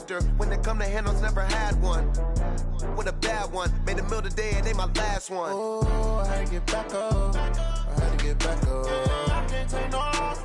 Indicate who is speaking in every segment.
Speaker 1: master. When it come to handles, never had one. With a bad one, made a meal today and ain't my last one.
Speaker 2: Oh, I had to get back up. I had to get back up.
Speaker 3: I can't take no loss.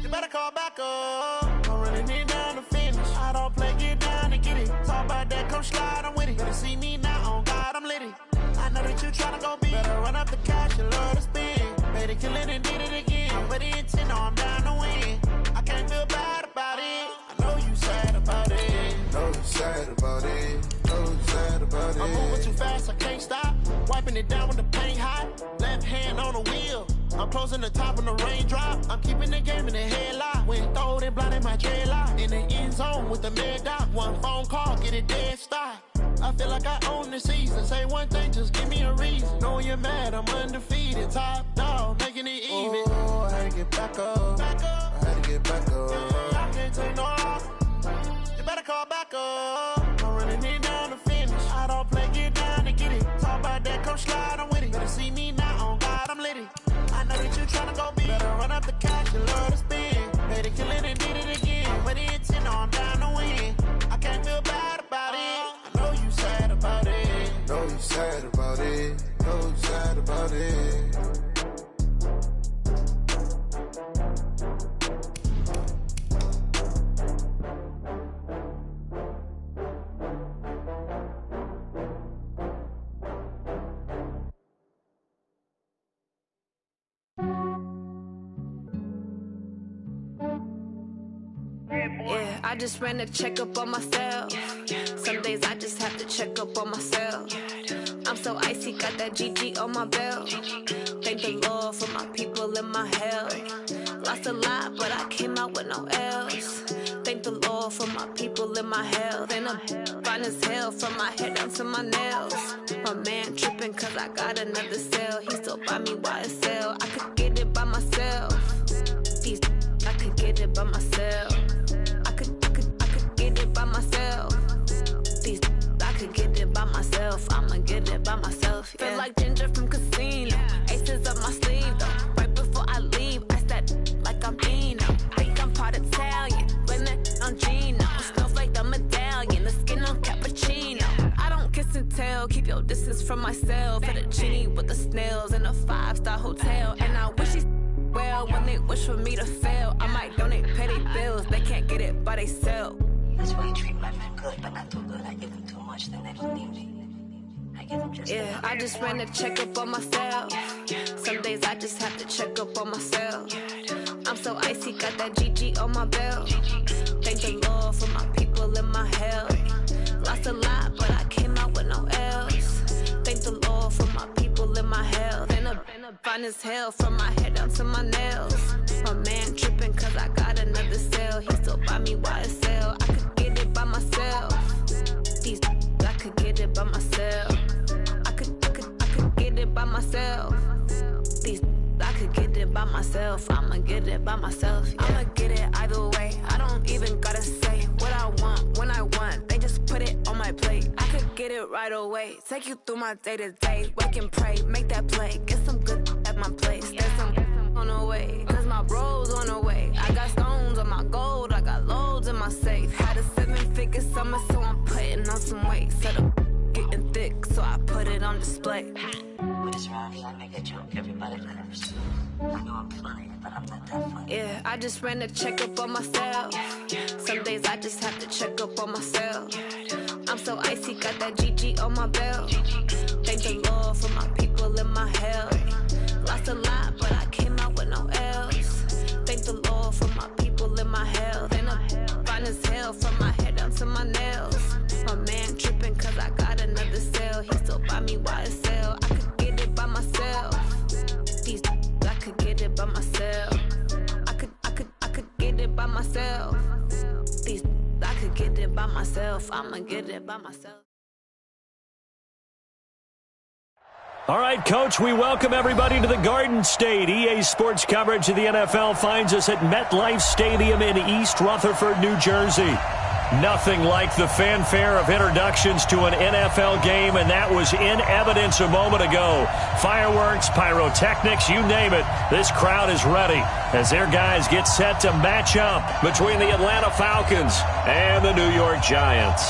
Speaker 3: You better call back up. Don't really need down to finish. I don't play, get down and get it. Talk about that, come slide, I'm with it. Better see me now, on God, I'm litty. I know that you tryna go big. Better run up the cash, you love to spin. Made it, kill it, and did it again. But the intent, no, I'm down to win. I can't feel bad about it. I know you sad about it.
Speaker 2: Know you sad about it. Know you sad about it.
Speaker 3: I'm moving too fast, I can't stop. Wiping it down with the paint hot. Left hand on the wheel. I'm closing the top when the raindrop. I'm keeping the game in the headlock. When throwed and blinded my dreadlock. In the end zone with the mad dot. One phone call, get it dead stop. I feel like I own the season. Say one thing, just give me a reason. Knowing you're mad, I'm undefeated. Top dog, making it even.
Speaker 2: Oh, I had to get back up. I had to get back up.
Speaker 3: I can't take no loss. You better call back up. I'm running it down to finish. I don't play, get down and get it. Talk about that, come slide, I'm with it. Better see me now, on God, I'm litty. I know that you tryna go big. Better run up the cash, you love to spin. Made it, kill it, and did it again. But the intent, no, I'm down to win. I can't feel bad about it. I know you sad about it.
Speaker 2: Know you sad about it. Know you sad about it.
Speaker 4: Yeah, I just ran a checkup on myself. Some days I just have to check up on myself. I'm so icy, got that GG on my belt. Thank the Lord for my people in my health. Lost a lot, but I came out with no L's. Thank the Lord for my people in my health. And I'm fine as hell from my head down to my nails. My man tripping cause I got another cell. He still buy me YSL. I could get it by myself. These I could get it by myself. I could get it by myself. These I could get it by myself. I'ma get it by myself. Yeah. Feel like Ginger from Casino. Aces up my sleeve though. Right before I leave, I said like I'm Dino. Think I'm part Italian. Blame it on Gino. Smells like the medallion. The skin on cappuccino. I don't kiss and tell. Keep your distance from myself. Fettuccine with the snails in a 5-star hotel. And I wish he's well when they wish for me to fail. I might donate petty bills. They can't get it by themselves.
Speaker 5: That's why you treat my men good, but not too good. I give them too much, then they don't need me. I give them just
Speaker 4: yeah, I just ran a checkup on myself. Some days I just have to check up on myself. I'm so icy, got that GG on my belt. Thank the Lord for my people in my health. Lost a lot, but I came out with no L's. Thank the Lord for my people in my health. And I'm fine as hell from my head down to my nails. My man tripping cause I got another cell. He still buy me YSL. I could get it by myself. These I could get it by myself. I could get it by myself. These I could get it by myself. I'ma get it by myself. Yeah. I'ma get it either way. I don't even gotta say what I want when I want. They just put it on my plate. I could get it right away. Take you through my day to day. Wake and pray, make that play. Get some good at my place. There's some on the way. Cause my bro's on the way. I got stones on my gold. I got loads in my safe. Had a 7-figure summer, so I'm putting on some weight. Set up getting thick, so I put it on display.
Speaker 5: With this round here, I make a joke. Everybody laughs. I know I'm funny, but I'm not that funny.
Speaker 4: Yeah, I just ran a checkup on myself. Some days I just have to check up on myself. I'm so icy, got that GG on my belt. Thank the Lord for my people in my health. Lost a lot, but I came out with no L's. Thank the Lord for my people in my health. And I'm fine as hell from my head down to my nails. My man tripping cause I got another cell. He still buy me YSL. I could get it by myself. These I could get it by myself. I could get it by myself. These I could get it by myself. I'ma get it by myself.
Speaker 6: All right, Coach, we welcome everybody to the Garden State. EA Sports coverage of the NFL finds us at MetLife Stadium in East Rutherford, New Jersey. Nothing like the fanfare of introductions to an NFL game, and that was in evidence a moment ago. Fireworks, pyrotechnics, you name it. This crowd is ready as their guys get set to match up between the Atlanta Falcons and the New York Giants.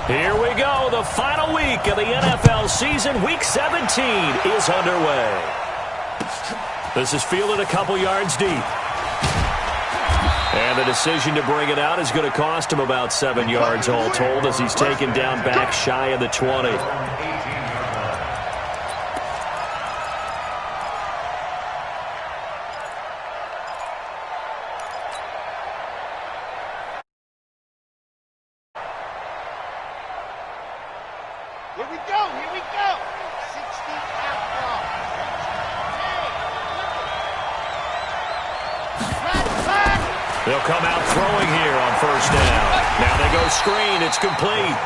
Speaker 6: Here we go. The final week of the NFL season. Week 17 is underway. This is fielded a couple yards deep. And the decision to bring it out is going to cost him about 7 yards all told as he's taken down back shy of the 20.
Speaker 3: Here we go, here we go. 60 outlaw.
Speaker 6: They'll come out throwing here on first down. Now they go screen. It's complete.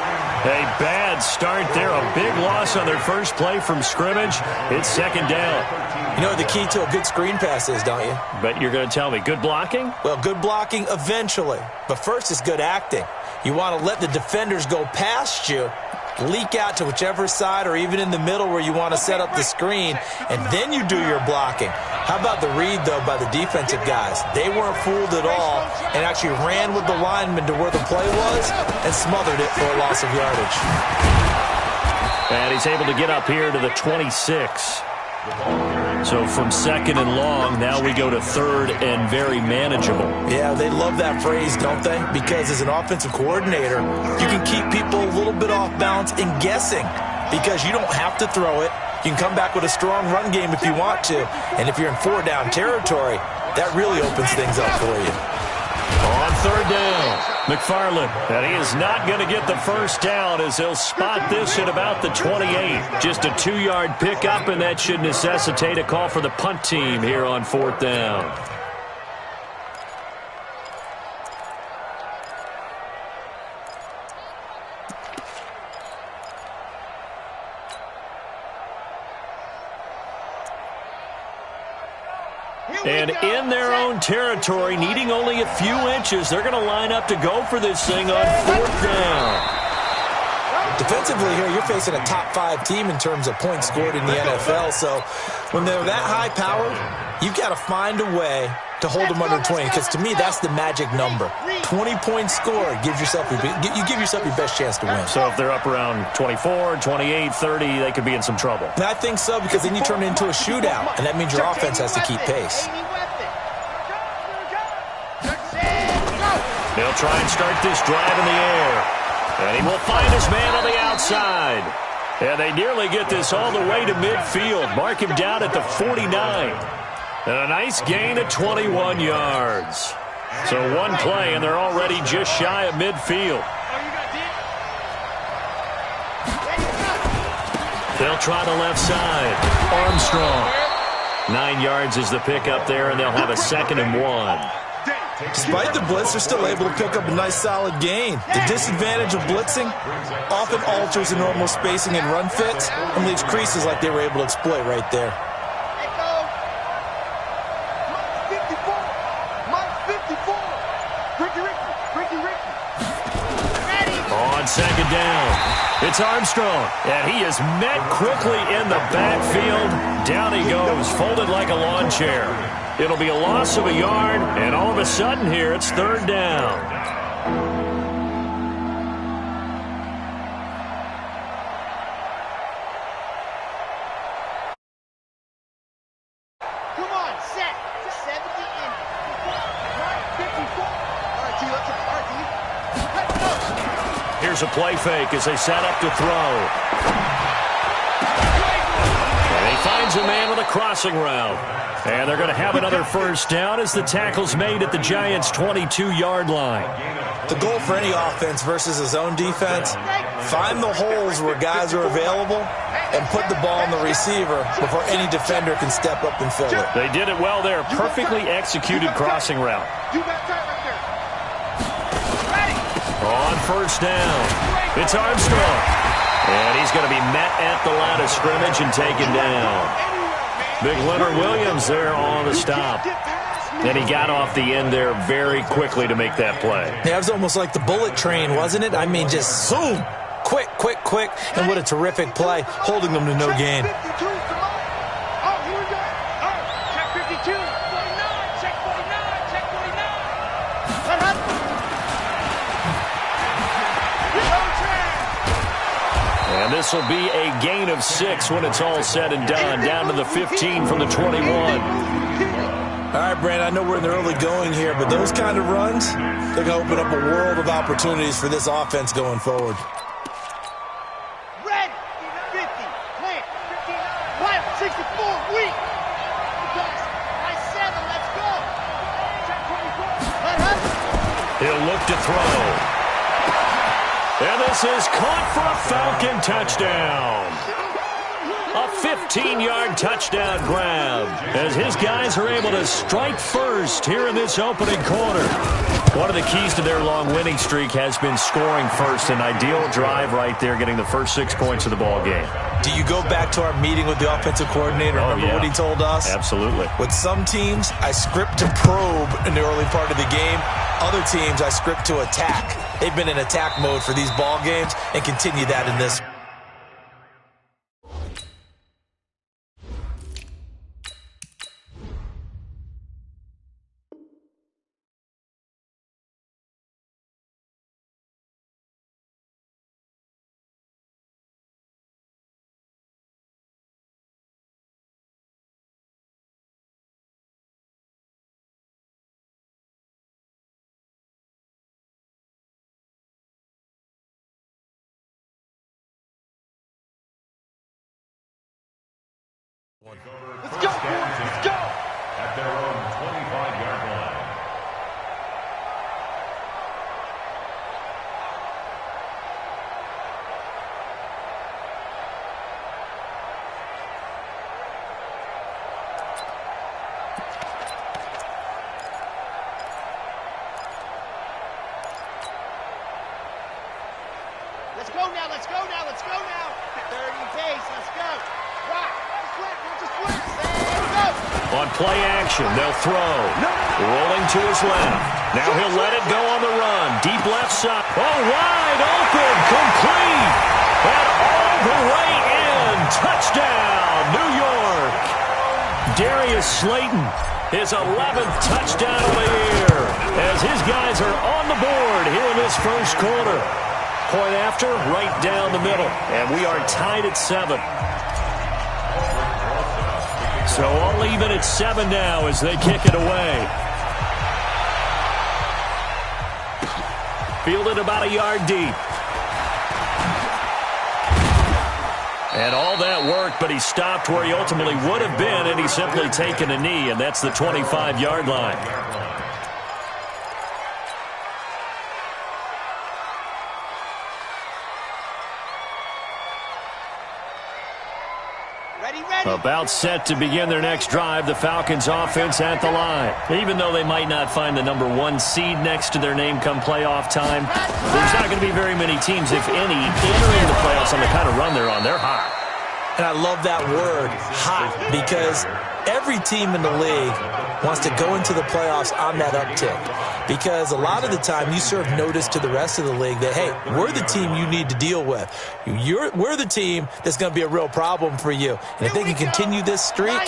Speaker 6: A bad start there. A big loss on their first play from scrimmage. It's second down.
Speaker 7: You know what the key to a good screen pass is, don't you?
Speaker 6: But you're going to tell me, good blocking?
Speaker 7: Well, good blocking eventually. But first is good acting. You want to let the defenders go past you, leak out to whichever side or even in the middle where you want to set up the screen, and then you do your blocking. How about the read, though, by the defensive guys? They weren't fooled at all and actually ran with the lineman to where the play was and smothered it for a loss of yardage.
Speaker 6: And he's able to get up here to the 26. So from second and long, now we go to third and very manageable.
Speaker 7: Yeah, they love that phrase, don't they? Because as an offensive coordinator, you can keep people a little bit off balance and guessing because you don't have to throw it. You can come back with a strong run game if you want to. And if you're in 4-down territory, that really opens things up for you.
Speaker 6: On third down, McFarland, and he is not going to get the first down as he'll spot this at about the 28. Just a 2-yard pickup, and that should necessitate a call for the punt team here on fourth down. And in their own territory, needing only a few inches, they're going to line up to go for this thing on fourth down.
Speaker 7: Defensively here, you're facing a top 5 team in terms of points scored in the NFL. So when they're that high powered, you've got to find a way to hold them under 20. Because to me, that's the magic number. 20 points scored. You give yourself your best chance to win.
Speaker 6: So if they're up around 24, 28, 30, they could be in some trouble.
Speaker 7: And I think so, because then you turn it into a shootout, and that means your offense has to keep pace.
Speaker 6: They'll try and start this drive in the air. And he will find his man on the outside. And they nearly get this all the way to midfield. Mark him down at the 49. And a nice gain of 21 yards. So one play, and they're already just shy of midfield. They'll try the left side. Armstrong. 9 yards is the pickup there, and they'll have a 2nd and 1.
Speaker 7: Despite the blitz, they're still able to pick up a nice solid gain. The disadvantage of blitzing often alters the normal spacing and run fits and leaves creases like they were able to exploit right there.
Speaker 6: On second down, it's Armstrong, and he is met quickly in the backfield. Down he goes, folded like a lawn chair. It'll be a loss of a yard, and all of a sudden here, it's third down.
Speaker 3: Come on, set. 70 in. 54. All right, T, let's go.
Speaker 6: Here's a play fake as they set up to throw. And he finds a man with a crossing route. And they're going to have another first down as the tackle's made at the Giants' 22-yard line.
Speaker 7: The goal for any offense versus a zone defense, find the holes where guys are available and put the ball on the receiver before any defender can step up and fill it.
Speaker 6: They did it well there. Perfectly executed crossing route. On first down, it's Armstrong. And he's going to be met at the line of scrimmage and taken down. Big Leonard Williams there on the stop. And he got off the end there very quickly to make that play.
Speaker 7: Yeah, it was almost like the bullet train, wasn't it? I mean, just zoom. Quick, quick, quick. And what a terrific play, holding them to no gain.
Speaker 6: And this will be a gain of 6 when it's all said and done, down to the 15 from the 21.
Speaker 7: All right, Brandon, I know we're in the early going here, but those kind of runs, they're going to open up a world of opportunities for this offense going forward.
Speaker 3: Red, 50, clear, 59, white, 64, weak. Nice 7, let's go.
Speaker 6: He'll look to throw. And this is caught for a Falcon touchdown. A 15-yard touchdown grab as his guys are able to strike first here in this opening quarter. One of the keys to their long winning streak has been scoring first. An ideal drive right there, getting the first 6 points of the ball game.
Speaker 7: Do you go back to our meeting with the offensive coordinator? Remember what he told us?
Speaker 6: Absolutely.
Speaker 7: With some teams, I script to probe in the early part of the game. Other teams, I script to attack. They've been in attack mode for these ball games and continue that in this.
Speaker 3: Let's go, boys, let's go.
Speaker 6: At their own 25-yard line.
Speaker 3: Let's go now, let's go now, let's go now. 30 pace, let's go. Rock, just flat, go.
Speaker 6: On play action, they'll throw. Rolling to his left. Now he'll let it go on the run. Deep left side. Oh, wide open, complete. And all the way in. Touchdown, New York. Darius Slayton, his 11th touchdown of the year, as his guys are on the board here in this first quarter. Point after, right down the middle. And we are tied at 7. So all even at 7 now as they kick it away. Fielded about a yard deep. And all that worked, but he stopped where he ultimately would have been, and he's simply taken a knee, and that's the 25-yard line. About set to begin their next drive, the Falcons offense at the line. Even though they might not find the number 1 seed next to their name come playoff time, there's not going to be very many teams, if any, entering the playoffs on the kind of run they're on. They're hot.
Speaker 7: And I love that word, hot, because every team in the league wants to go into the playoffs on that uptick. Because a lot of the time you serve notice to the rest of the league that, hey, we're the team you need to deal with. We're the team that's going to be a real problem for you. And if they can continue this streak,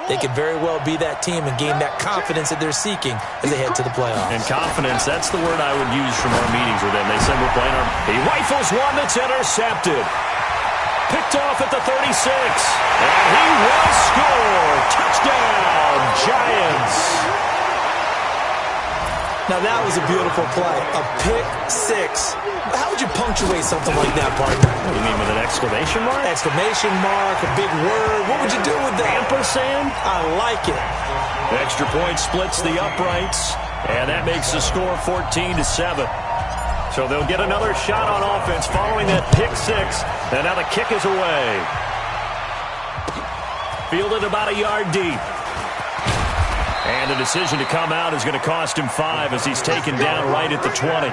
Speaker 7: they could very well be that team and gain that confidence that they're seeking as they head to the playoffs.
Speaker 6: And confidence, that's the word I would use from our meetings with them. They said we're playing our... He rifles one that's intercepted. Picked off at the 36. And he will score. Touchdown, Giants.
Speaker 7: Now, that was a beautiful play. A pick 6. How would you punctuate something like that, partner?
Speaker 6: What do you mean, with an exclamation mark?
Speaker 7: Exclamation mark, a big word. What would you do with that?
Speaker 6: Ampersand?
Speaker 7: I like it.
Speaker 6: Extra point splits the uprights, and that makes the score 14-7. So they'll get another shot on offense following that pick 6, and now the kick is away. Fielded about a yard deep. And the decision to come out is going to cost him 5 as he's taken down right at the 20.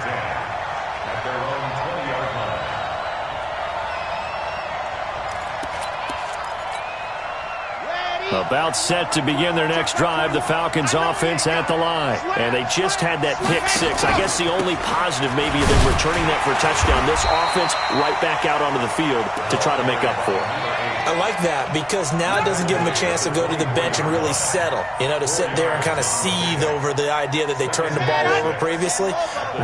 Speaker 6: About set to begin their next drive, the Falcons offense at the line. And they just had that pick six. I guess the only positive maybe them returning that for a touchdown. This offense right back out onto the field to try to make up for it.
Speaker 7: I like that because now it doesn't give them a chance to go to the bench and really settle. You know, to sit there and kind of seethe over the idea that they turned the ball over previously.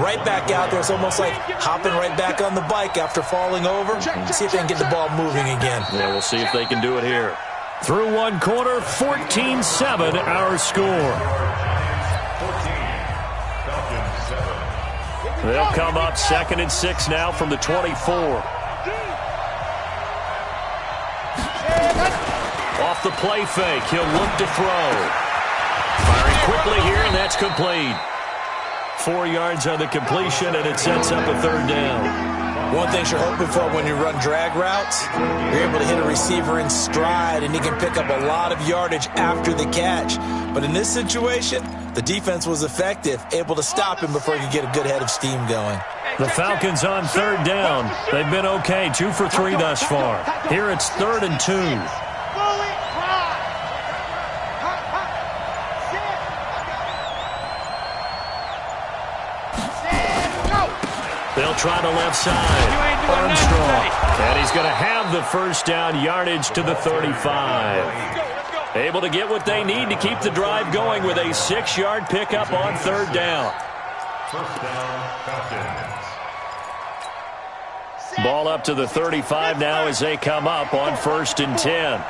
Speaker 7: Right back out there. It's almost like hopping right back on the bike after falling over. See if they can get the ball moving again.
Speaker 6: Yeah, we'll see if they can do it here. Through one quarter, 14-7 our score. They'll come up 2nd and 6 now from the 24. Off the play fake, he'll look to throw. Firing quickly here, and that's complete. 4 yards on the completion, and it sets up a 3rd down.
Speaker 7: One thing you're hoping for when you run drag routes, you're able to hit a receiver in stride, and he can pick up a lot of yardage after the catch. But in this situation, the defense was effective, able to stop him before he could get a good head of steam going.
Speaker 6: The Falcons on 3rd down. They've been okay, 2 for 3 thus far. Here it's 3rd and 2. They'll try the left side. Armstrong. And he's going to have the 1st down, yardage to the 35. Able to get what they need to keep the drive going with a 6-yard pickup on 3rd down. Ball up to the 35 now as they come up on 1st and 10.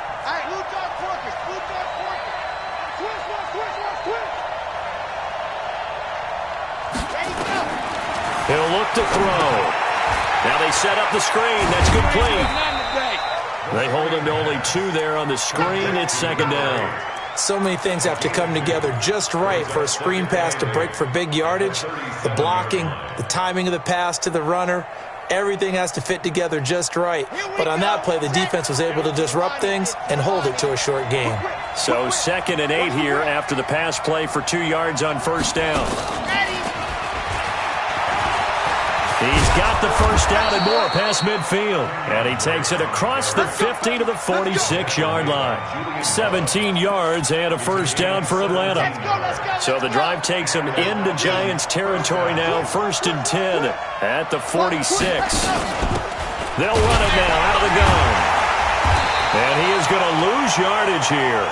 Speaker 6: He'll look to throw. Now they set up the screen. That's complete. They hold him to only 2 there on the screen. It's 2nd down.
Speaker 7: So many things have to come together just right for a screen pass to break for big yardage. The blocking, the timing of the pass to the runner, everything has to fit together just right. But on that play, the defense was able to disrupt things and hold it to a short game.
Speaker 6: So 2nd and 8 here after the pass play for 2 yards on 1st down. He's got the 1st down and more past midfield. And he takes it across the 50 to the 46-yard line. 17 yards and a 1st down for Atlanta. So the drive takes him into Giants territory now. 1st and 10 at the 46. They'll run it now out of the gun. And he is going to lose yardage here.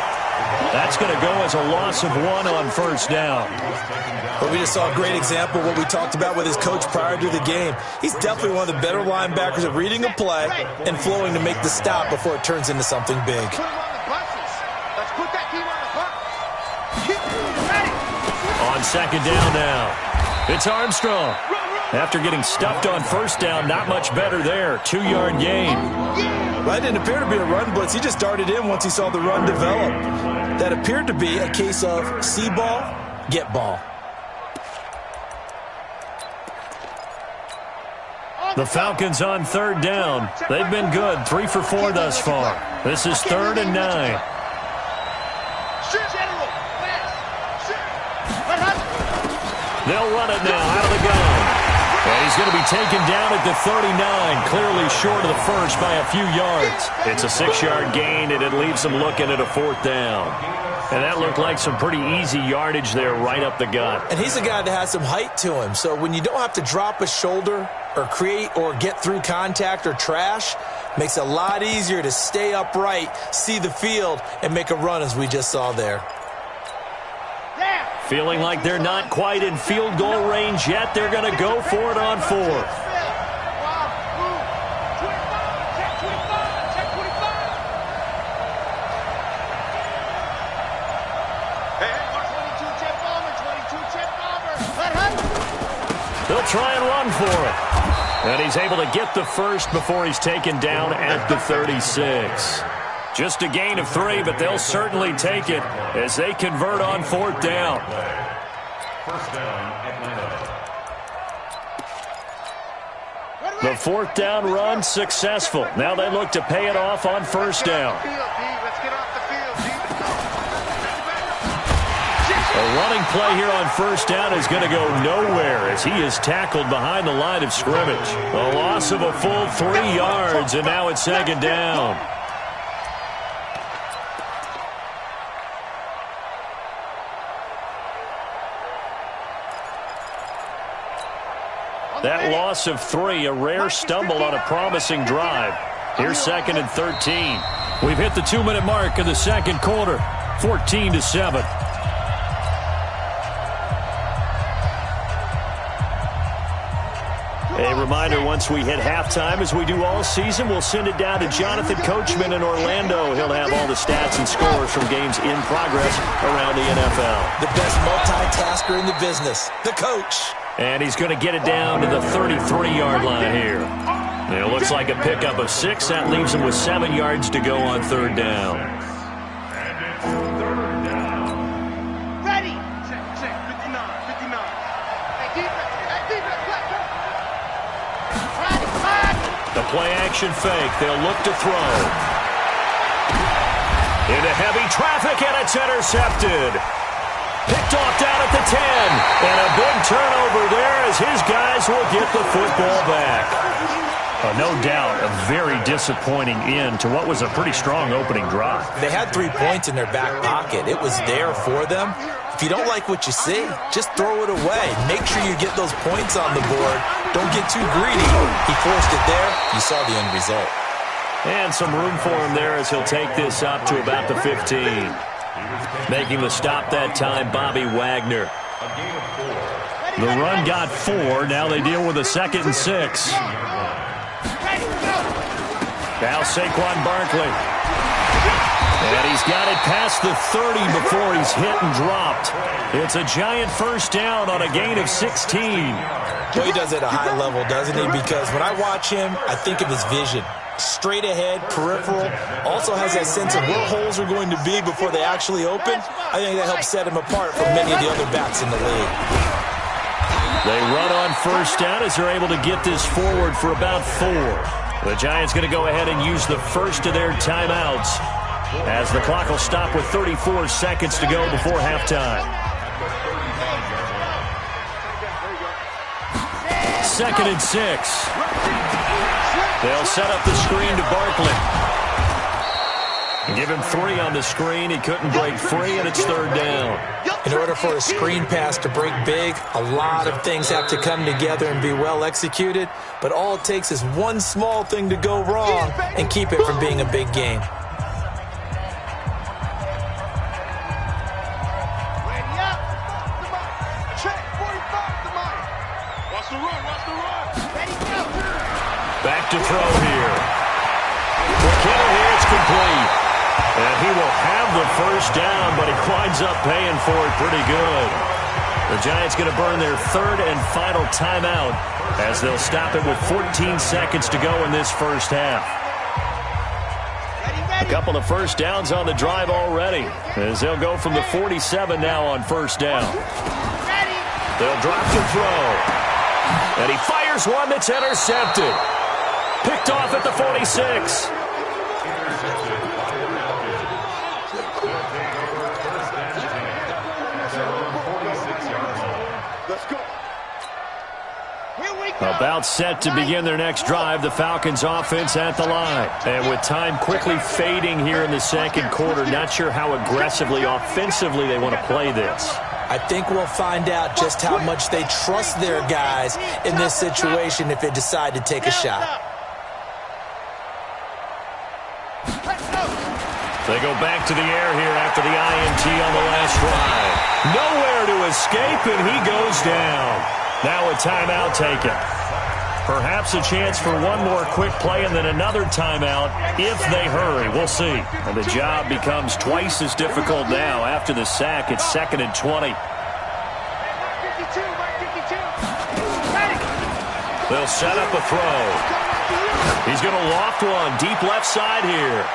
Speaker 6: That's going to go as a loss of 1 on 1st down.
Speaker 7: But we just saw a great example of what we talked about with his coach prior to the game. He's definitely one of the better linebackers at reading a play and flowing to make the stop before it turns into something big.
Speaker 6: On 2nd down now, it's Armstrong. After getting stuffed on 1st down, not much better there. 2-yard gain.
Speaker 7: Well, that didn't appear to be a run blitz. He just darted in once he saw the run develop. That appeared to be a case of see ball, get ball.
Speaker 6: The Falcons on 3rd down. They've been good, 3 for 4 thus far. This is 3rd and 9. They'll run it now out of the gun. And he's going to be taken down at the 39, clearly short of the 1st by a few yards. It's a 6-yard gain, and it leaves them looking at a 4th down. And that looked like some pretty easy yardage there right up the gut.
Speaker 7: And he's a guy that has some height to him, so when you don't have to drop a shoulder or create or get through contact or trash, makes it a lot easier to stay upright, see the field, and make a run as we just saw there.
Speaker 6: Feeling like they're not quite in field goal range yet. They're going to go for it on 4th. They'll try and run for it. And he's able to get the 1st before he's taken down at the 36. Just a gain of 3, but they'll certainly take it as they convert on 4th down.
Speaker 2: 1st down, Atlanta.
Speaker 6: The 4th down run successful. Now they look to pay it off on 1st down. A running play here on 1st down is going to go nowhere as he is tackled behind the line of scrimmage. A loss of a full 3 yards, and now it's 2nd down. That loss of 3, a rare stumble on a promising drive. Here's 2nd and 13. We've hit the 2-minute mark in the second quarter, 14-7. A reminder, once we hit halftime, as we do all season, we'll send it down to Jonathan Coachman in Orlando. He'll have all the stats and scores from games in progress around the NFL.
Speaker 7: The best multitasker in the business, the coach.
Speaker 6: And he's going to get it down to the 33-yard line here. And it looks like a pickup of 6. That leaves him with 7 yards to go on 3rd down.
Speaker 3: Ready. Check. 59. Hey, defense.
Speaker 6: The play-action fake. They'll look to throw. Into heavy traffic, and it's intercepted. Picked off down at the 10. And a big turnover there as his guys will get the football back. No doubt, a very disappointing end to what was a pretty strong opening drive.
Speaker 7: They had 3 points in their back pocket. It was there for them. If you don't like what you see, just throw it away. Make sure you get those points on the board. Don't get too greedy. He forced it there. You saw the end result.
Speaker 6: And some room for him there as he'll take this up to about the 15. Making the stop that time, Bobby Wagner. The run got 4. Now they deal with a 2nd and 6. Now Saquon Barkley. And he's got it past the 30 before he's hit and dropped. It's a giant first down on a gain of 16.
Speaker 7: Well, he does it at a high level, doesn't he? Because when I watch him, I think of his vision. Straight ahead, peripheral. Also has that sense of where holes are going to be before they actually open. I think that helps set him apart from many of the other backs in the league.
Speaker 6: They run on first down as they're able to get this forward for about 4. The Giants going to go ahead and use the first of their timeouts as the clock will stop with 34 seconds to go before halftime. 2nd and 6. They'll set up the screen to Barkley. Give him 3 on the screen. He couldn't break free, and it's 3rd down.
Speaker 7: In order for a screen pass to break big, a lot of things have to come together and be well executed. But all it takes is one small thing to go wrong and keep it from being a big game.
Speaker 6: Back to throw here. McKinnon here, it's complete. And he will have the first down, but he winds up paying for it pretty good. The Giants going to burn their 3rd and final timeout as they'll stop it with 14 seconds to go in this first half. A couple of first downs on the drive already as they'll go from the 47 now on first down. They'll drop to throw. And he fires one that's intercepted. Picked off at the 46. About set to begin their next drive, the Falcons offense at the line. And with time quickly fading here in the second quarter, not sure how aggressively, offensively they want to play this.
Speaker 7: I think we'll find out just how much they trust their guys in this situation if they decide to take a shot.
Speaker 6: They go back to the air here after the INT on the last drive. Nowhere to escape, and he goes down. Now a timeout taken. Perhaps a chance for one more quick play and then another timeout if they hurry. We'll see. And the job becomes twice as difficult now after the sack. It's 2nd and 20. They'll set up a throw. He's going to loft one deep left side here.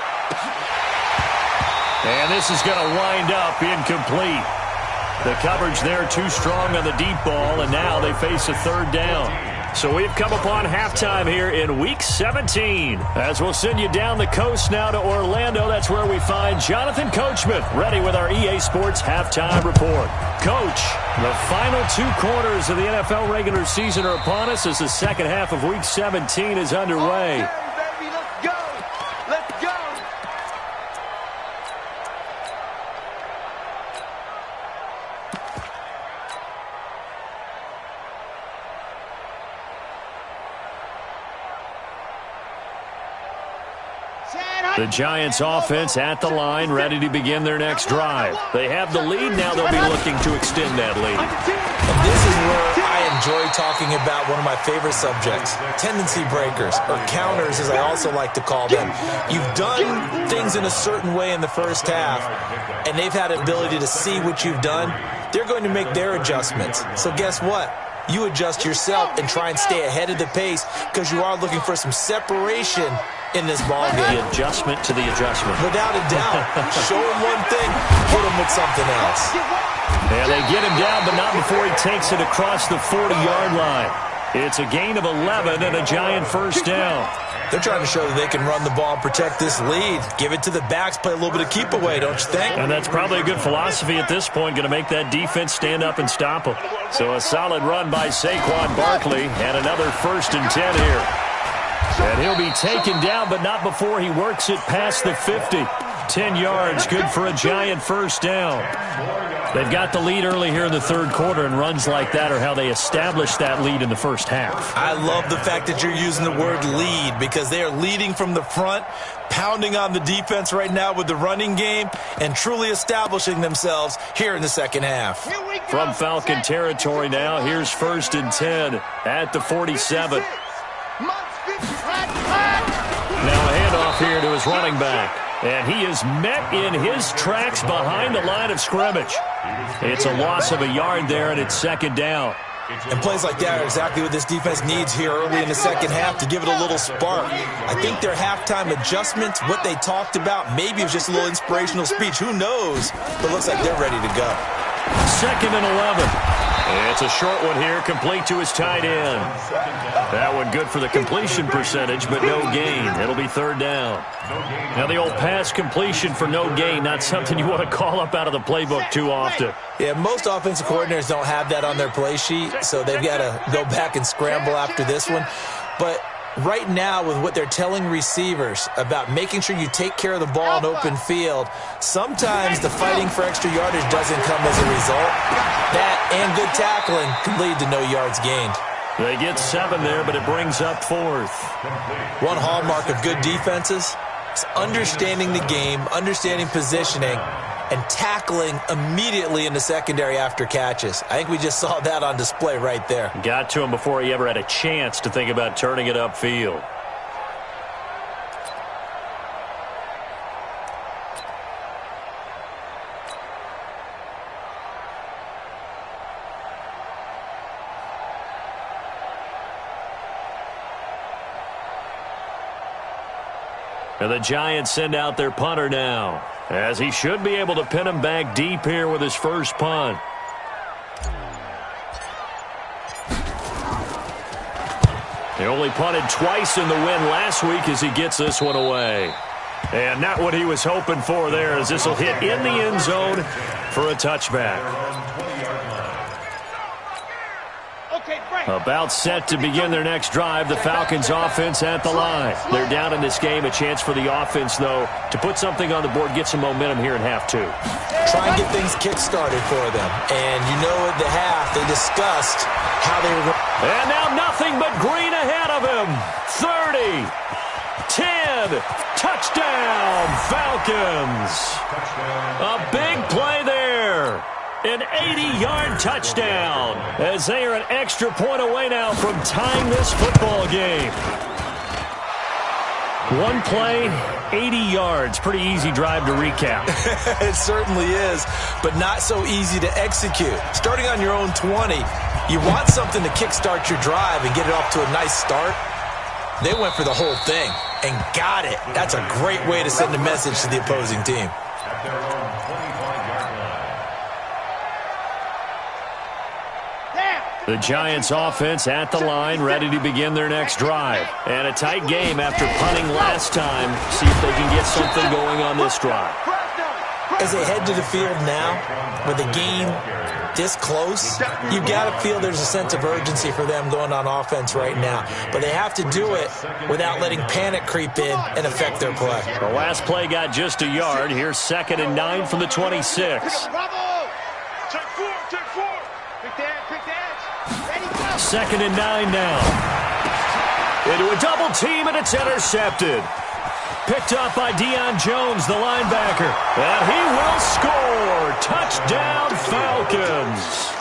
Speaker 6: And this is going to wind up incomplete. The coverage there too strong on the deep ball, and now they face a 3rd down. So we've come upon halftime here in Week 17. As we'll send you down the coast now to Orlando, that's where we find Jonathan Coachman ready with our EA Sports Halftime Report. Coach, the final 2 quarters of the NFL regular season are upon us as the second half of Week 17 is underway.
Speaker 3: Okay, baby, let's go. Let's go.
Speaker 6: The Giants offense at the line, ready to begin their next drive. They have the lead. Now they'll be looking to extend that lead.
Speaker 7: And this is where I enjoy talking about one of my favorite subjects, tendency breakers, or counters as I also like to call them. You've done things in a certain way in the first half, and they've had the ability to see what you've done. They're going to make their adjustments. So guess what? You adjust yourself and try and stay ahead of the pace because you are looking for some separation in this ball game.
Speaker 6: The adjustment to the adjustment.
Speaker 7: Without a doubt. Show him one thing, hit him with something else.
Speaker 6: And they get him down, but not before he takes it across the 40-yard line. It's a gain of 11 and a Giant first down.
Speaker 7: They're trying to show that they can run the ball and protect this lead. Give it to the backs, play a little bit of keep away, don't you think?
Speaker 6: And that's probably a good philosophy at this point, going to make that defense stand up and stop them. So a solid run by Saquon Barkley and another 1st and 10 here. And he'll be taken down, but not before he works it past the 50. 10 yards, good for a Giant first down. They've got the lead early here in the third quarter, and runs like that are how they established that lead in the first half.
Speaker 7: I love the fact that you're using the word lead because they are leading from the front, pounding on the defense right now with the running game, and truly establishing themselves here in the second half.
Speaker 6: From Falcon territory now, here's 1st and 10 at the 47. Now a handoff here to his running back. And he is met in his tracks behind the line of scrimmage. It's a loss of a yard there, and it's 2nd down.
Speaker 7: And plays like that are exactly what this defense needs here early in the second half to give it a little spark. I think their halftime adjustments, what they talked about, maybe it was just a little inspirational speech. Who knows? But it looks like they're ready to go.
Speaker 6: 2nd and 11. It's a short one here, complete to his tight end. That one good for the completion percentage, but no gain. It'll be 3rd down. Now the old pass completion for no gain, not something you want to call up out of the playbook too often.
Speaker 7: Yeah, most offensive coordinators don't have that on their play sheet, so they've got to go back and scramble after this one. But right now, with what they're telling receivers about making sure you take care of the ball in open field, sometimes the fighting for extra yardage doesn't come as a result. That and good tackling can lead to no yards gained.
Speaker 6: They get 7 there, but it brings up 4th.
Speaker 7: One hallmark of good defenses is understanding the game, understanding positioning, and tackling immediately in the secondary after catches. I think we just saw that on display right there.
Speaker 6: Got to him before he ever had a chance to think about turning it upfield. And the Giants send out their punter now, as he should be able to pin him back deep here with his first punt. He only punted twice in the win last week as he gets this one away. And not what he was hoping for there, as this will hit in the end zone for a touchback. About set to begin their next drive, the Falcons offense at the line. They're down in this game. A chance for the offense, though, to put something on the board, get some momentum here in half 2.
Speaker 7: Try and get things kick-started for them. And you know at the half, they discussed how they were going.
Speaker 6: And now nothing but green ahead of him. 30, 10, touchdown, Falcons. A big play there. An 80-yard touchdown, as they are an extra point away now from tying this football game. One play, 80 yards. Pretty easy drive to recap.
Speaker 7: It certainly is, but not so easy to execute. Starting on your own 20, you want something to kickstart your drive and get it off to a nice start. They went for the whole thing and got it. That's a great way to send a message to the opposing team.
Speaker 6: The Giants offense at the line, ready to begin their next drive. And a tight game after punting last time. See if they can get something going on this drive.
Speaker 7: As they head to the field now, with the game this close, you've got to feel there's a sense of urgency for them going on offense right now. But they have to do it without letting panic creep in and affect their play.
Speaker 6: The last play got just a yard. Here's 2nd and 9 from the 26. 2nd and 9 now. Into a double team, and it's intercepted. Picked up by Deion Jones, the linebacker. And he will score. Touchdown, Falcons.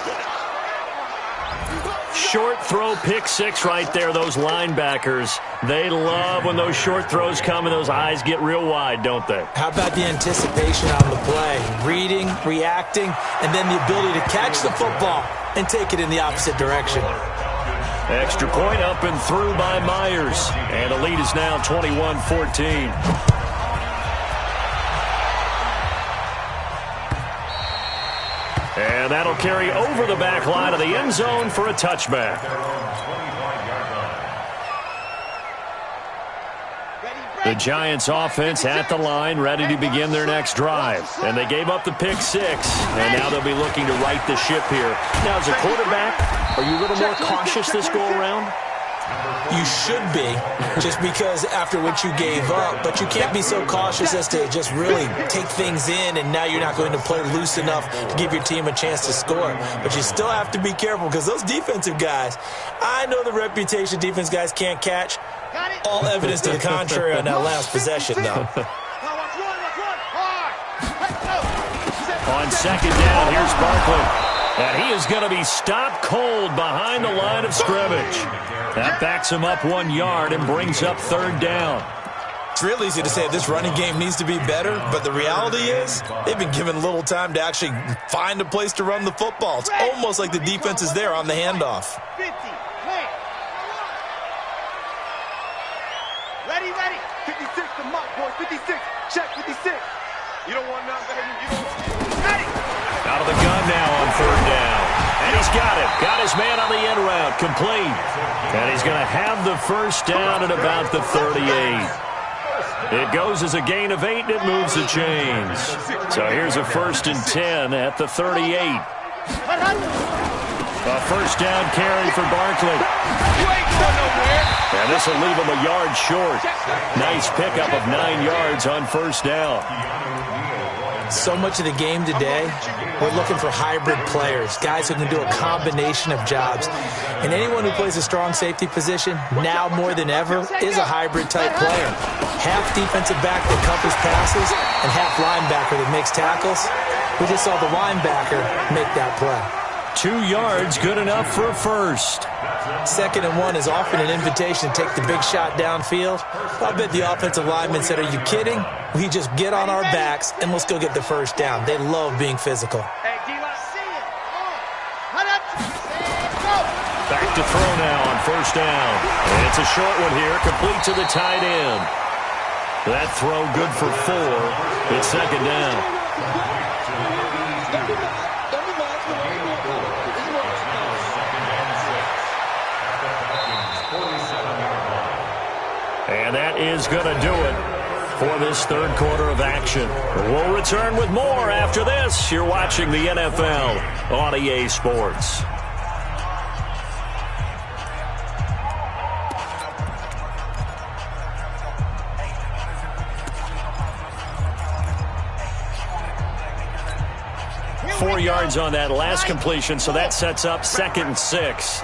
Speaker 6: Short throw, pick six right there. Those linebackers, they love when those short throws come and those eyes get real wide, don't they?
Speaker 7: How about the anticipation on the play? Reading, reacting, and then the ability to catch the football and take it in the opposite direction.
Speaker 6: Extra point up and through by Myers. And the lead is now 21-14. And that'll carry over the back line of the end zone for a touchback. The Giants offense at the line, ready to begin their next drive. And they gave up the pick six, and now they'll be looking to right the ship here. Now, as a quarterback, are you a little more cautious this go-around?
Speaker 7: You should be, just because after what you gave up, but you can't be so cautious as to just really take things in, and now you're not going to play loose enough to give your team a chance to score. But you still have to be careful, because those defensive guys, I know the reputation defense guys can't catch. All evidence to the contrary on that last possession, though.
Speaker 6: On second down, here's Barkley. And he is going to be stopped cold behind the line of scrimmage. That backs him up 1 yard and brings up third down.
Speaker 7: It's real easy to say this running game needs to be better, but the reality is they've been given little time to actually find a place to run the football. It's almost like the defense is there on the handoff.
Speaker 3: Ready. 56 to Mott, boys. 56. Check 56. You don't want none, baby. You don't want ready.
Speaker 6: Out of the gun now on third down. And he's got it. Got his man on the end route. Complete. And he's going to have the first down at about the 38. It goes as a gain of 8, and it moves the chains. So here's a 1st and 10 at the 38. A first down carry for Barkley. And this will leave him a yard short. Nice pickup of 9 yards on first down.
Speaker 7: So much of the game today, we're looking for hybrid players, guys who can do a combination of jobs. And anyone who plays a strong safety position, now more than ever, is a hybrid-type player. Half defensive back that covers passes and half linebacker that makes tackles. We just saw the linebacker make that play.
Speaker 6: 2 yards, good enough for a first.
Speaker 7: 2nd and 1 is often an invitation to take the big shot downfield. I bet the offensive lineman said, are you kidding? We just get on our backs and let's go get the first down. They love being physical.
Speaker 6: Back to throw now on first down. And it's a short one here, complete to the tight end. That throw good for 4. It's second down. And that is going to do it for this third quarter of action. We'll return with more after this. You're watching the NFL on EA Sports. Four yards on that last completion, so that sets up 2nd and 6.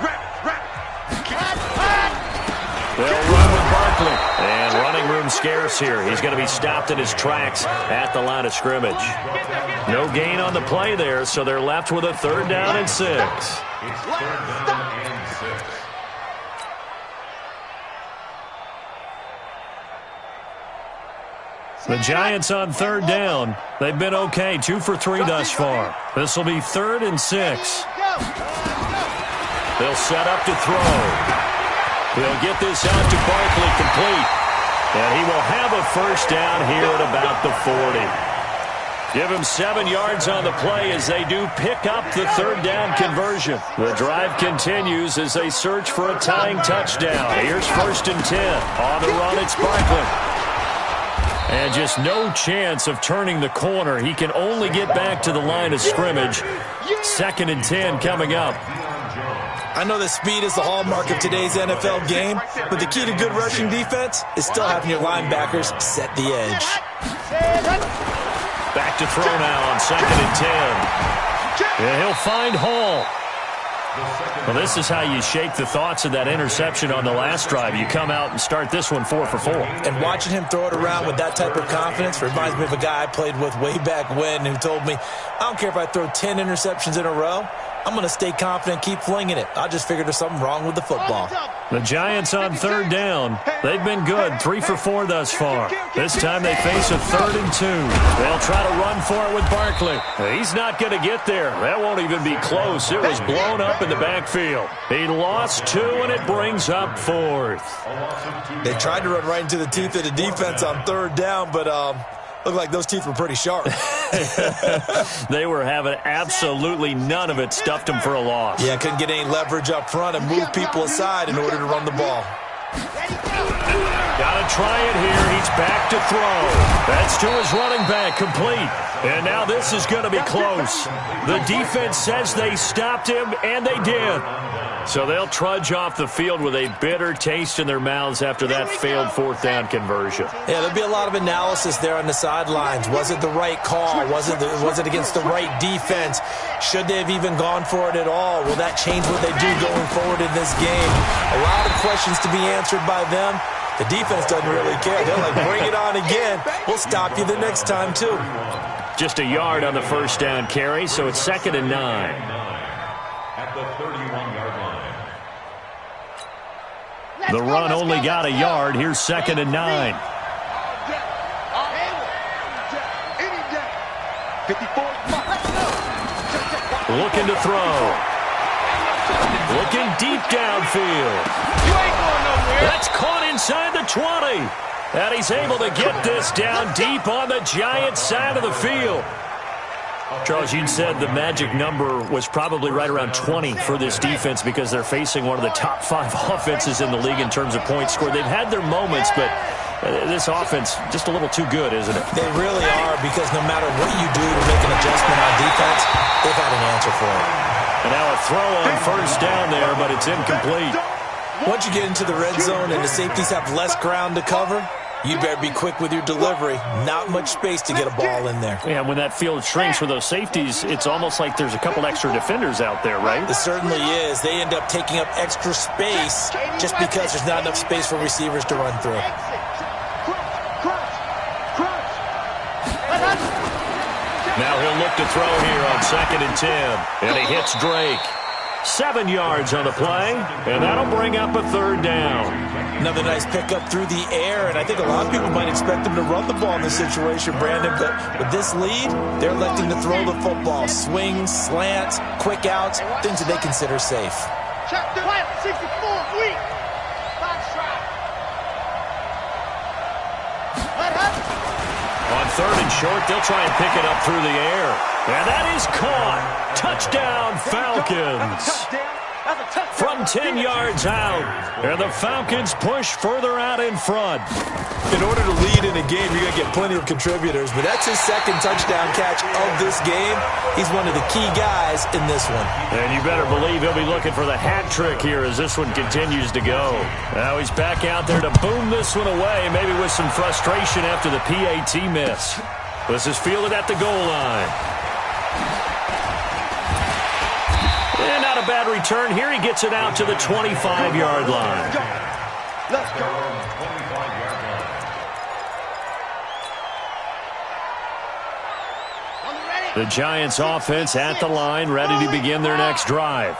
Speaker 6: They'll run with Barkley. And running room scarce here. He's going to be stopped in his tracks at the line of scrimmage. No gain on the play there, so they're left with a 3rd down and 6. The Giants on 3rd down. They've been okay, 2 for 3 thus far. This will be 3rd and 6. They'll set up to throw. They'll get this out to Barkley, complete. And he will have a first down here at about the 40. Give him 7 yards on the play as they do pick up the 3rd down conversion. The drive continues as they search for a tying touchdown. Here's 1st and 10. On the run, it's Barkley. And just no chance of turning the corner. He can only get back to the line of scrimmage. 2nd and 10 coming up.
Speaker 7: I know that speed is the hallmark of today's NFL game, but the key to good rushing defense is still having your linebackers set the edge.
Speaker 6: Back to throw now on 2nd and 10. And he'll find Hall. Well, this is how you shake the thoughts of that interception on the last drive. You come out and start this one 4 for 4.
Speaker 7: And watching him throw it around with that type of confidence reminds me of a guy I played with way back when who told me, I don't care if I throw 10 interceptions in a row, I'm going to stay confident, keep flinging it. I just figured there's something wrong with the football.
Speaker 6: The Giants on third down. They've been good, 3 for 4 thus far. This time they face a 3rd and 2. They'll try to run for it with Barkley. He's not going to get there. That won't even be close. It was blown up in the backfield. He lost 2, and it brings up 4th.
Speaker 7: They tried to run right into the teeth of the defense on third down, but looked like those teeth were pretty sharp.
Speaker 6: They were having absolutely none of it. Stuffed him for a loss.
Speaker 7: Yeah, couldn't get any leverage up front and move people aside in order to run the ball.
Speaker 6: Got to try it here. He's back to throw. That's to his running back, complete. And now this is going to be close. The defense says they stopped him, and they did. So they'll trudge off the field with a bitter taste in their mouths after that failed 4th down conversion.
Speaker 7: Yeah, there'll be a lot of analysis there on the sidelines. Was it the right call? Was it against the right defense? Should they have even gone for it at all? Will that change what they do going forward in this game? A lot of questions to be answered by them. The defense doesn't really care. They're like, bring it on again. We'll stop you the next time, too.
Speaker 6: Just a yard on the first down carry, so it's 2nd and 9.
Speaker 8: At the 31-yard line.
Speaker 6: The run only got a yard. Here's 2nd and 9. Looking to throw. Looking deep downfield. That's caught inside the 20. And he's able to get this down deep on the Giants side of the field. Charles, you said the magic number was probably right around 20 for this defense because they're facing one of the top 5 offenses in the league in terms of points scored. They've had their moments, but this offense just a little too good, isn't it?
Speaker 7: They really are, because no matter what you do to make an adjustment on defense, they've got an answer for it.
Speaker 6: And now a throw on first down there, but it's incomplete.
Speaker 7: Once you get into the red zone and the safeties have less ground to cover, you better be quick with your delivery. Not much space to get a ball in there.
Speaker 6: Yeah, when that field shrinks for those safeties, it's almost like there's a couple extra defenders out there, right?
Speaker 7: It certainly is. They end up taking up extra space just because there's not enough space for receivers to run through.
Speaker 6: Now he'll look to throw here on 2nd and 10. And he hits Drake. 7 yards on the play, and that'll bring up a 3rd down.
Speaker 7: Another nice pickup through the air, and I think a lot of people might expect them to run the ball in this situation, Brandon, but with this lead, they're electing to throw the football. Swings, slants, quick outs, things that they consider safe.
Speaker 6: On 3rd and short, they'll try and pick it up through the air. And that is caught. Touchdown, Falcons. From 10 yards out. And the Falcons push further out in front.
Speaker 7: In order to lead in a game, you're going to get plenty of contributors, but that's his 2nd touchdown catch of this game. He's one of the key guys in this one.
Speaker 6: And you better believe he'll be looking for the hat trick here as this one continues to go. Now he's back out there to boom this one away, maybe with some frustration after the PAT miss. This is fielded at the goal line. And not a bad return here. He gets it out to the 25-yard line.
Speaker 8: Let's go.
Speaker 6: The Giants offense at the line, ready to begin their next drive.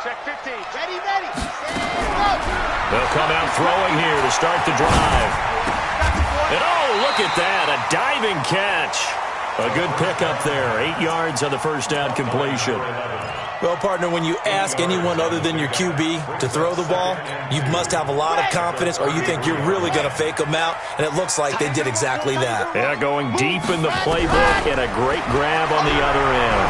Speaker 3: Check 15. Ready.
Speaker 6: They'll come out throwing here to start the drive. And oh, look at that, a diving catch. A good pickup there, 8 yards on the first down completion.
Speaker 7: Well, partner, when you ask anyone other than your QB to throw the ball, you must have a lot of confidence, or you think you're really going to fake them out, and it looks like they did exactly that.
Speaker 6: Yeah, going deep in the playbook and a great grab on the other end.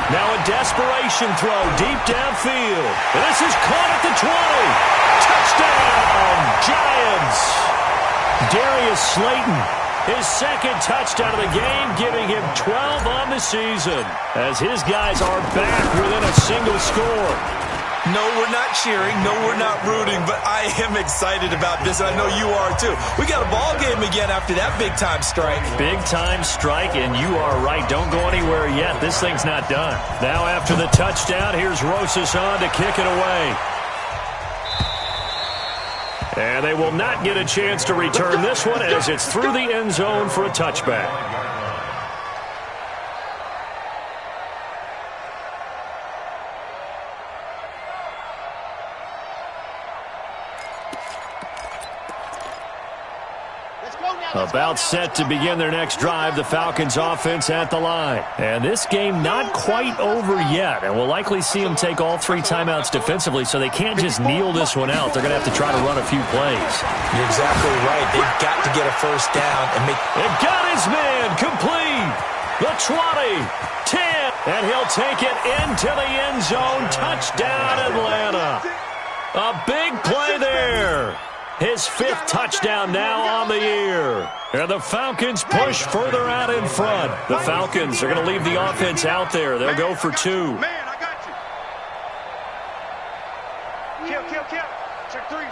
Speaker 6: Now a desperation throw deep downfield. And this is caught at the 20. Touchdown, Giants. Darius Slayton, his 2nd touchdown of the game, giving him 12 on the season as his guys are back within a single score.
Speaker 7: No, we're not cheering. No, we're not rooting, but I am excited about this, and I know you are too. We got a ball game again after that big-time strike.
Speaker 6: Big-time strike, and you are right. Don't go anywhere yet. This thing's not done. Now after the touchdown, here's Rosas on to kick it away. And they will not get a chance to return this one as it's through the end zone for a touchback. About set to begin their next drive, the Falcons offense at the line. And this game not quite over yet, and we'll likely see them take all 3 timeouts defensively, so they can't just kneel this one out. They're going to have to try to run a few plays.
Speaker 7: You're exactly right. They've got to get a first down and make...
Speaker 6: It got his man complete. The 20, 10, and he'll take it into the end zone. Touchdown, Atlanta. A big play there. His 5th touchdown now on the year. And the Falcons push further out in front. The Falcons are going to leave the offense out there. They'll go for 2.
Speaker 9: Man, I got you. Kill. Check 3.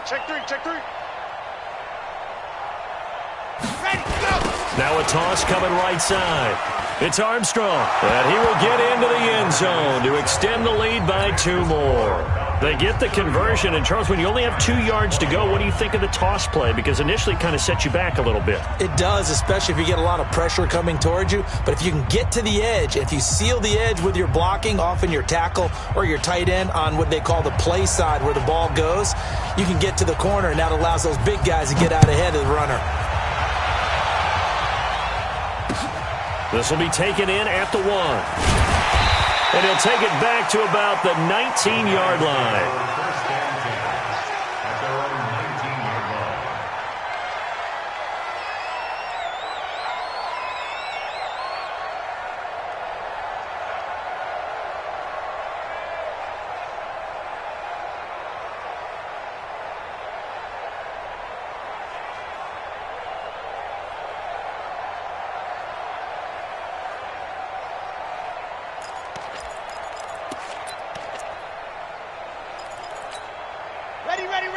Speaker 9: Ready, go.
Speaker 6: Now a toss coming right side. It's Armstrong. And he will get into the end zone to extend the lead by 2 more. They get the conversion. And, Charles, when you only have 2 yards to go, what do you think of the toss play? Because initially it kind of sets you back a little bit.
Speaker 7: It does, especially if you get a lot of pressure coming towards you. But if you can get to the edge, if you seal the edge with your blocking, often your tackle or your tight end on what they call the play side where the ball goes, you can get to the corner, and that allows those big guys to get out ahead of the runner.
Speaker 6: This will be taken in at the 1. And he'll take it back to about the 19-yard line.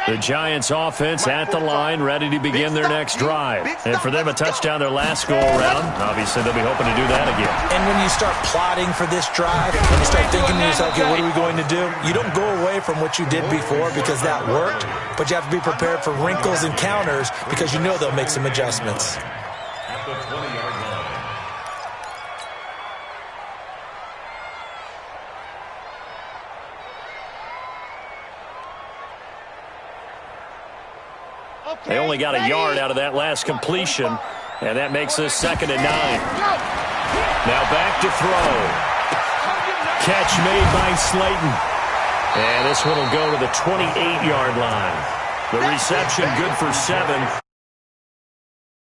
Speaker 6: The Giants offense at the line, ready to begin their next drive. And for them, a touchdown their last go-around. Obviously, they'll be hoping to do that again.
Speaker 7: And when you start plotting for this drive, when you start thinking to yourself, okay, what are we going to do? You don't go away from what you did before because that worked, but you have to be prepared for wrinkles and counters because you know they'll make some adjustments.
Speaker 8: At the 20-yard line.
Speaker 6: They only got a yard out of that last completion, and that makes this 2nd and 9. Now back to throw. Catch made by Slayton. And this one will go to the 28-yard line. The reception good for 7.